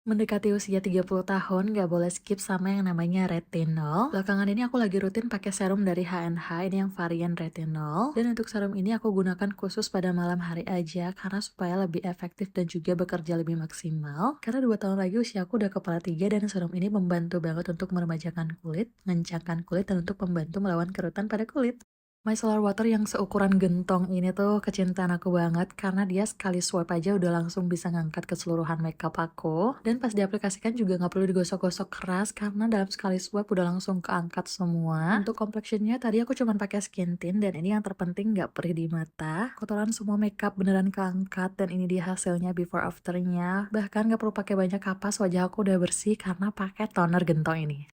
Mendekati usia 30 tahun, nggak boleh skip sama yang namanya retinol. Belakangan ini aku lagi rutin pakai serum dari H&H, ini yang varian retinol. Dan untuk serum ini aku gunakan khusus pada malam hari aja, karena supaya lebih efektif dan juga bekerja lebih maksimal. Karena 2 tahun lagi usia aku udah kepala 3 dan serum ini membantu banget untuk meremajakan kulit, mengencangkan kulit, dan untuk membantu melawan kerutan pada kulit. Micellar water yang seukuran gentong ini tuh kecintaan aku banget karena dia sekali swipe aja udah langsung bisa ngangkat keseluruhan makeup aku. Dan pas diaplikasikan juga nggak perlu digosok-gosok keras karena dalam sekali swipe udah langsung keangkat semua. Untuk complexionnya tadi aku cuman pakai skin tint dan ini yang terpenting nggak perih di mata. Kotoran semua makeup beneran keangkat dan ini dia hasilnya before afternya. Bahkan nggak perlu pakai banyak kapas, wajah aku udah bersih karena pakai toner gentong ini.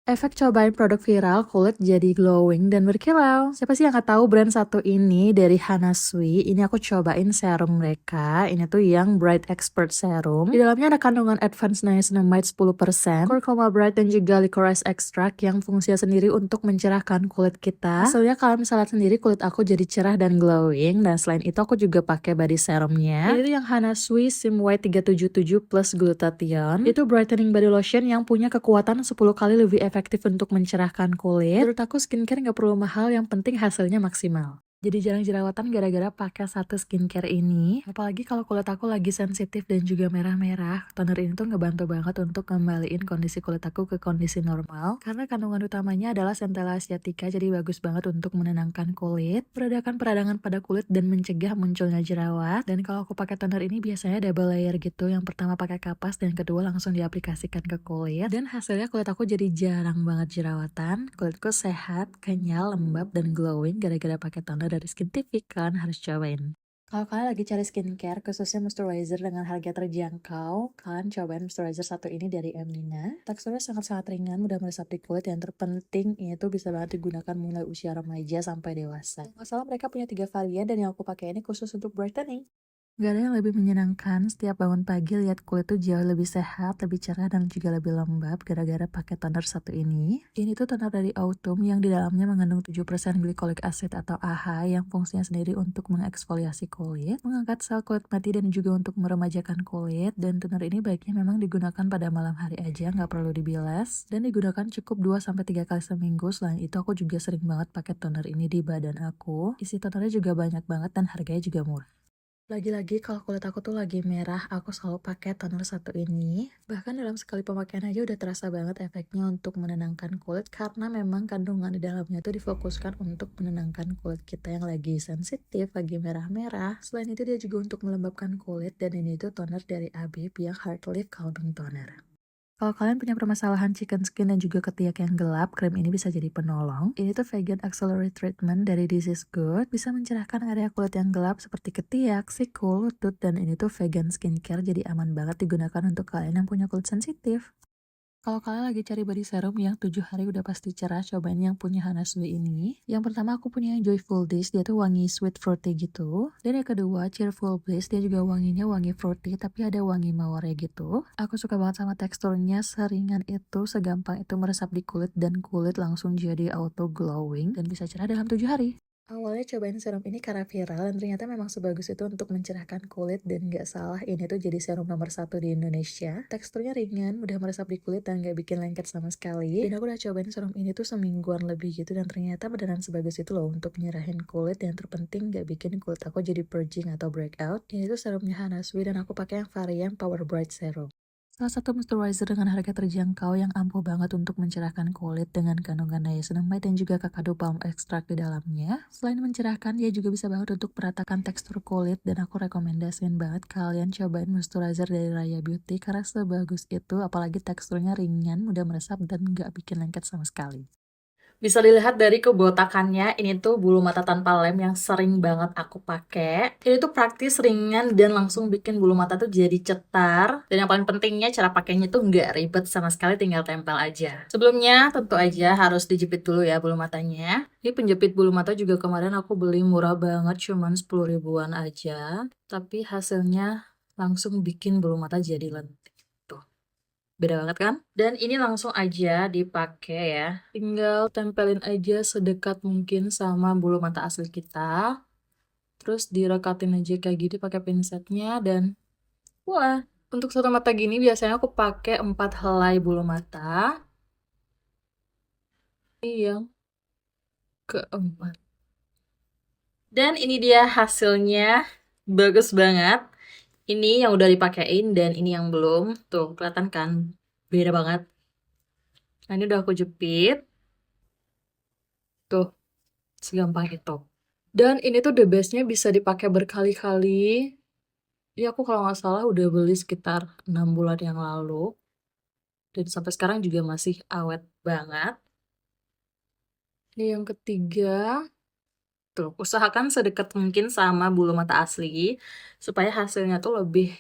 Efek cobain produk viral, kulit jadi glowing dan berkilau. Siapa sih yang nggak tahu brand satu ini dari Hana Sui? Ini aku cobain serum mereka. Ini tuh yang Bright Expert Serum. Di dalamnya ada kandungan Advanced Niacinamide 10%, Curcuma Bright dan juga Licorice Extract yang fungsinya sendiri untuk mencerahkan kulit kita. Hasilnya kalau misalnya sendiri kulit aku jadi cerah dan glowing. Dan selain itu aku juga pakai body serumnya. Ini tuh yang Hana Sui Sim White 377 plus glutathione. Itu brightening body lotion yang punya kekuatan 10 kali lebih efektif untuk mencerahkan kulit. Menurut aku skincare nggak perlu mahal, yang penting hasilnya maksimal. Jadi jarang jerawatan gara-gara pakai satu skincare ini. Apalagi kalau kulit aku lagi sensitif dan juga merah-merah. Toner ini tuh ngebantu banget untuk ngembaliin kondisi kulit aku ke kondisi normal. Karena kandungan utamanya adalah Centella asiatica, jadi bagus banget untuk menenangkan kulit, meredakan peradangan pada kulit, dan mencegah munculnya jerawat. Dan kalau aku pakai toner ini biasanya double layer gitu. Yang pertama pakai kapas dan kedua langsung diaplikasikan ke kulit. Dan hasilnya kulit aku jadi jarang banget jerawatan. Kulitku sehat, kenyal, lembab, dan glowing gara-gara pakai toner dari Skin TV. Kalian harus cobain. Kalau kalian lagi cari skincare, khususnya moisturizer dengan harga terjangkau, kalian cobain moisturizer satu ini dari Emina. Teksturnya sangat-sangat ringan, mudah meresap di kulit, yang terpenting ini tuh bisa banget digunakan mulai usia remaja sampai dewasa. Nggak salah mereka punya 3 varian dan yang aku pakai ini khusus untuk brightening. Gak ada yang lebih menyenangkan setiap bangun pagi lihat kulit tuh jauh lebih sehat, lebih cerah, dan juga lebih lembab gara-gara pakai toner satu ini. Ini tuh toner dari Autumn yang di dalamnya mengandung 7% glycolic acid atau AHA yang fungsinya sendiri untuk mengeksfoliasi kulit, mengangkat sel kulit mati, dan juga untuk meremajakan kulit. Dan toner ini baiknya memang digunakan pada malam hari aja, nggak perlu dibilas. Dan digunakan cukup 2-3 kali seminggu. Selain itu aku juga sering banget pakai toner ini di badan aku. Isi tonernya juga banyak banget dan harganya juga murah. Lagi-lagi kalau kulit aku tuh lagi merah, aku selalu pakai toner satu ini. Bahkan dalam sekali pemakaian aja udah terasa banget efeknya untuk menenangkan kulit karena memang kandungan di dalamnya tuh difokuskan untuk menenangkan kulit kita yang lagi sensitif, lagi merah-merah. Selain itu dia juga untuk melembabkan kulit dan ini tuh toner dari Abib yang Heart Lift Calming Toner. Kalau kalian punya permasalahan chicken skin dan juga ketiak yang gelap, krim ini bisa jadi penolong. Ini tuh vegan accelerate treatment dari This Is Good. Bisa mencerahkan area kulit yang gelap seperti ketiak, siku, lutut, dan ini tuh vegan skincare jadi aman banget digunakan untuk kalian yang punya kulit sensitif. Kalau kalian lagi cari body serum yang 7 hari udah pasti cerah, cobain yang punya Hana Sui ini. Yang pertama aku punya yang Joyful Days, dia tuh wangi sweet fruity gitu. Dan yang kedua Cheerful Bliss, dia juga wanginya wangi fruity tapi ada wangi mawarnya gitu. Aku suka banget sama teksturnya, seringan itu, segampang itu meresap di kulit dan kulit langsung jadi auto glowing dan bisa cerah dalam 7 hari. Awalnya cobain serum ini karena viral dan ternyata memang sebagus itu untuk mencerahkan kulit dan nggak salah ini tuh jadi serum nomor satu di Indonesia. Teksturnya ringan, mudah meresap di kulit dan nggak bikin lengket sama sekali. Dan aku udah cobain serum ini tuh semingguan lebih gitu dan ternyata beneran sebagus itu loh untuk nyerahin kulit, dan terpenting nggak bikin kulit aku jadi purging atau breakout. Ini tuh serumnya Hana Sui dan aku pakai yang varian Power Bright Serum. Salah satu moisturizer dengan harga terjangkau yang ampuh banget untuk mencerahkan kulit dengan kandungan niacinamide dan juga kakadu palm extract di dalamnya. Selain mencerahkan, dia juga bisa banget untuk meratakan tekstur kulit dan aku rekomendasiin banget kalian cobain moisturizer dari Raya Beauty karena sebagus itu, apalagi teksturnya ringan, mudah meresap, dan nggak bikin lengket sama sekali. Bisa dilihat dari kebotakannya, ini tuh bulu mata tanpa lem yang sering banget aku pakai. Ini tuh praktis, ringan, dan langsung bikin bulu mata tuh jadi cetar. Dan yang paling pentingnya cara pakainya tuh nggak ribet sama sekali, tinggal tempel aja. Sebelumnya tentu aja harus dijepit dulu ya bulu matanya. Ini penjepit bulu mata juga kemarin aku beli murah banget, cuman 10 ribuan aja. Tapi hasilnya langsung bikin bulu mata jadi lentik. Beda banget kan? Dan ini langsung aja dipakai ya. Tinggal tempelin aja sedekat mungkin sama bulu mata asli kita. Terus direkatin aja kayak gini pakai pinsetnya dan wah, Untuk satu mata gini biasanya aku pakai 4 helai bulu mata. Ini yang keempat. Dan ini dia hasilnya. Bagus banget. Ini yang udah dipakein dan ini yang belum. Tuh, kelihatan kan? Beda banget. Nah, ini udah aku jepit. Tuh, segampang itu. Dan ini tuh the best-nya bisa dipakai berkali-kali. Ini aku kalau nggak salah udah beli sekitar 6 bulan yang lalu. Dan sampai sekarang juga masih awet banget. Ini yang ketiga. Tuh, usahakan sedekat mungkin sama bulu mata asli. Supaya hasilnya tuh lebih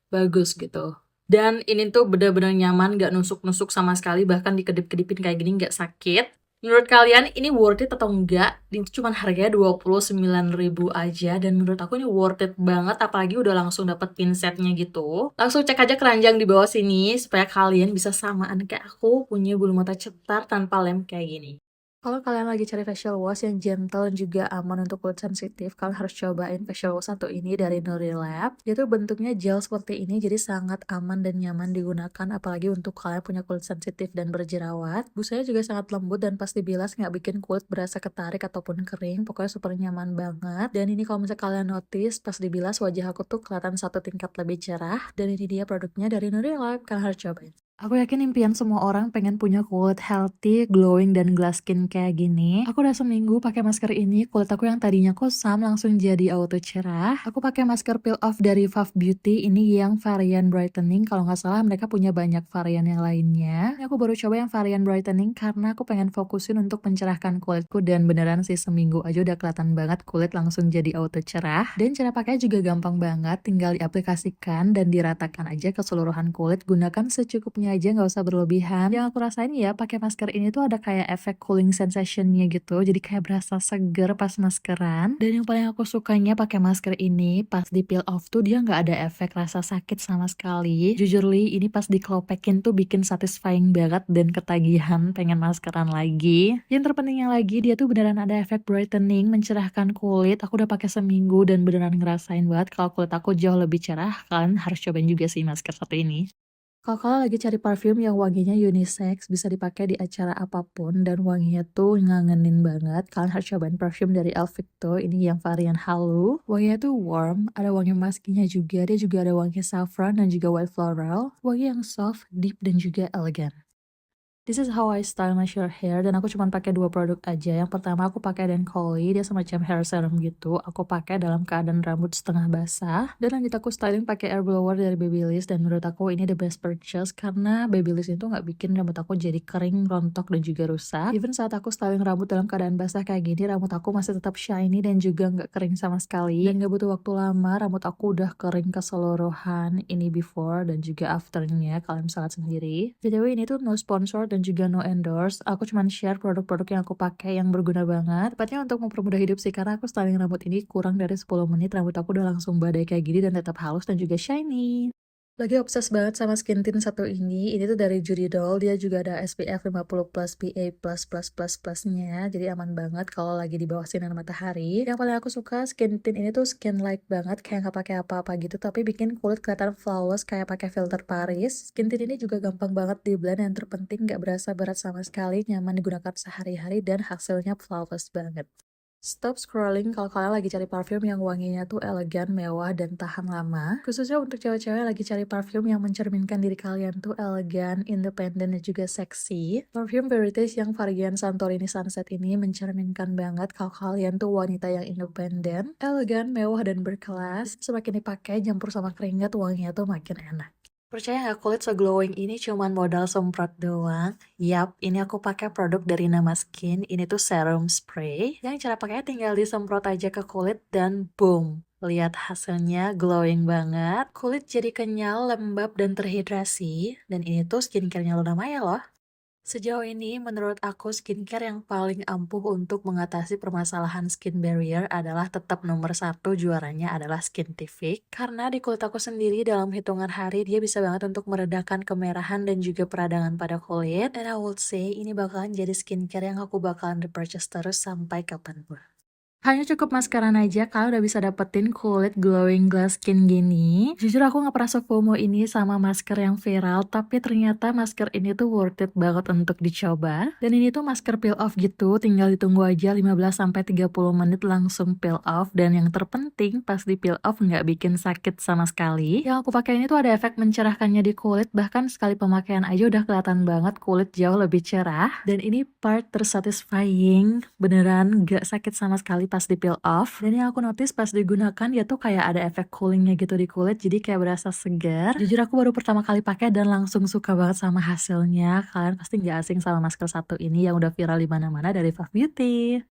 bagus gitu. Dan ini tuh bener-bener nyaman, nggak nusuk-nusuk sama sekali. Bahkan dikedip-kedipin kayak gini nggak sakit. Menurut kalian ini worth it atau enggak? Ini tuh cuman harganya 29.000 aja dan menurut aku ini worth it banget apalagi udah langsung dapet pin setnya gitu. Langsung cek aja keranjang di bawah sini supaya kalian bisa samaan kayak aku punya bulu mata cetar tanpa lem kayak gini. Kalau kalian lagi cari facial wash yang gentle dan juga aman untuk kulit sensitif, kalian harus cobain facial wash satu ini dari Nurilab. Dia tuh bentuknya gel seperti ini, jadi sangat aman dan nyaman digunakan, apalagi untuk kalian punya kulit sensitif dan berjerawat. Busanya juga sangat lembut dan pas dibilas nggak bikin kulit berasa ketarik ataupun kering, pokoknya super nyaman banget. Dan ini kalau misalnya kalian notice, pas dibilas wajah aku tuh kelihatan satu tingkat lebih cerah. Dan ini dia produknya dari Nurilab, kalian harus cobain. Aku yakin impian semua orang pengen punya kulit healthy, glowing, dan glass skin kayak gini. Aku udah seminggu pakai masker ini, kulit aku yang tadinya kusam langsung jadi auto cerah. Aku pakai masker peel off dari Fav Beauty, ini yang varian brightening. Kalau nggak salah mereka punya banyak varian yang lainnya. Ini aku baru coba yang varian brightening karena aku pengen fokusin untuk mencerahkan kulitku dan beneran sih seminggu aja udah kelihatan banget kulit langsung jadi auto cerah. Dan cara pakainya juga gampang banget, tinggal diaplikasikan dan diratakan aja ke seluruhan kulit. Gunakan secukupnya aja, nggak usah berlebihan. Yang aku rasain ya pakai masker ini tuh ada kayak efek cooling sensationnya gitu, jadi kayak berasa seger pas maskeran. Dan yang paling aku sukanya pakai masker ini pas di peel off tuh dia nggak ada efek rasa sakit sama sekali. Jujur Li, ini pas dikelopekin tuh bikin satisfying banget dan ketagihan pengen maskeran lagi. Yang terpentingnya lagi dia tuh beneran ada efek brightening, mencerahkan kulit. Aku udah pakai seminggu dan beneran ngerasain banget kalau kulit aku jauh lebih cerah. Kalian harus cobain juga sih masker satu ini. Kalau kalian lagi cari parfum yang wanginya unisex, bisa dipakai di acara apapun, dan wanginya tuh ngangenin banget, kalian harus cobain parfum dari Elvicto, ini yang varian halu. Wanginya tuh warm, ada wangi maskinya juga, dia juga ada wangi saffron dan juga white floral. Wangi yang soft, deep, dan juga elegan. This is how I style my short hair dan aku cuma pakai dua produk aja. Yang pertama aku pakai Dencolly, dia semacam hair serum gitu. Aku pakai dalam keadaan rambut setengah basah. Dan lanjut aku styling pakai air blower dari Babyliss dan menurut aku ini the best purchase karena Babyliss itu nggak bikin rambut aku jadi kering, rontok dan juga rusak. Even saat aku styling rambut dalam keadaan basah kayak gini, rambut aku masih tetap shiny dan juga nggak kering sama sekali. Dan nggak butuh waktu lama, rambut aku udah kering keseluruhan. Ini before dan juga afternya, kalian bisa lihat sendiri. BTW ini tuh no sponsor dan juga no endorse. Aku cuman share produk-produk yang aku pakai yang berguna banget. Tepatnya untuk mempermudah hidup sih karena aku styling rambut ini kurang dari 10 menit rambut aku udah langsung badai kayak gini dan tetap halus dan juga shiny. Lagi obses banget sama skin tint satu ini. Ini tuh dari Judy Doll. Dia juga ada SPF 50 plus PA plusnya. Jadi aman banget kalau lagi di bawah sinar matahari. Yang paling aku suka skin tint ini tuh skin light banget, kayak nggak pakai apa-apa gitu, tapi bikin kulit kelihatan flawless kayak pakai filter Paris. Skin tint ini juga gampang banget di blend, yang terpenting nggak berasa berat sama sekali, nyaman digunakan sehari-hari dan hasilnya flawless banget. Stop scrolling kalau kalian lagi cari parfum yang wanginya tuh elegan, mewah, dan tahan lama. Khususnya untuk cewek-cewek yang lagi cari parfum yang mencerminkan diri kalian tuh elegan, independen, dan juga seksi. Parfum Veritas yang varian Santorini Sunset ini mencerminkan banget kalau kalian tuh wanita yang independen, elegan, mewah, dan berkelas. Semakin dipakai, nyampur sama keringat, wanginya tuh makin enak. Percaya nggak kulit se-glowing ini cuman modal semprot doang? Yap, ini aku pakai produk dari Nama Skin. Ini tuh serum spray. Yang cara pakainya tinggal disemprot aja ke kulit dan boom. Lihat hasilnya glowing banget. Kulit jadi kenyal, lembab, dan terhidrasi. Dan ini tuh skincare-nya Luna Maya loh. Sejauh ini, menurut aku skincare yang paling ampuh untuk mengatasi permasalahan skin barrier adalah tetap nomor satu, juaranya adalah Skintific. Karena di kulit aku sendiri dalam hitungan hari dia bisa banget untuk meredakan kemerahan dan juga peradangan pada kulit. And I would say ini bakalan jadi skincare yang aku bakalan repurchase terus sampai kapanpun. Hanya cukup maskeran aja kalian udah bisa dapetin kulit glowing glass skin gini. Jujur aku nggak pernah se-FOMO ini sama masker yang viral, tapi ternyata masker ini tuh worth it banget untuk dicoba. Dan ini tuh masker peel off gitu, tinggal ditunggu aja 15-30 menit langsung peel off. Dan yang terpenting pas di peel off nggak bikin sakit sama sekali. Yang aku pakai ini tuh ada efek mencerahkannya di kulit, bahkan sekali pemakaian aja udah kelihatan banget kulit jauh lebih cerah. Dan ini part tersatisfying, beneran gak sakit sama sekali pas di peel off. Dan yang aku notice pas digunakan dia tuh kayak ada efek coolingnya gitu di kulit, jadi kayak berasa segar. Jujur aku baru pertama kali pakai dan langsung suka banget sama hasilnya. Kalian pasti gak asing sama masker satu ini yang udah viral di mana-mana dari Faf Beauty.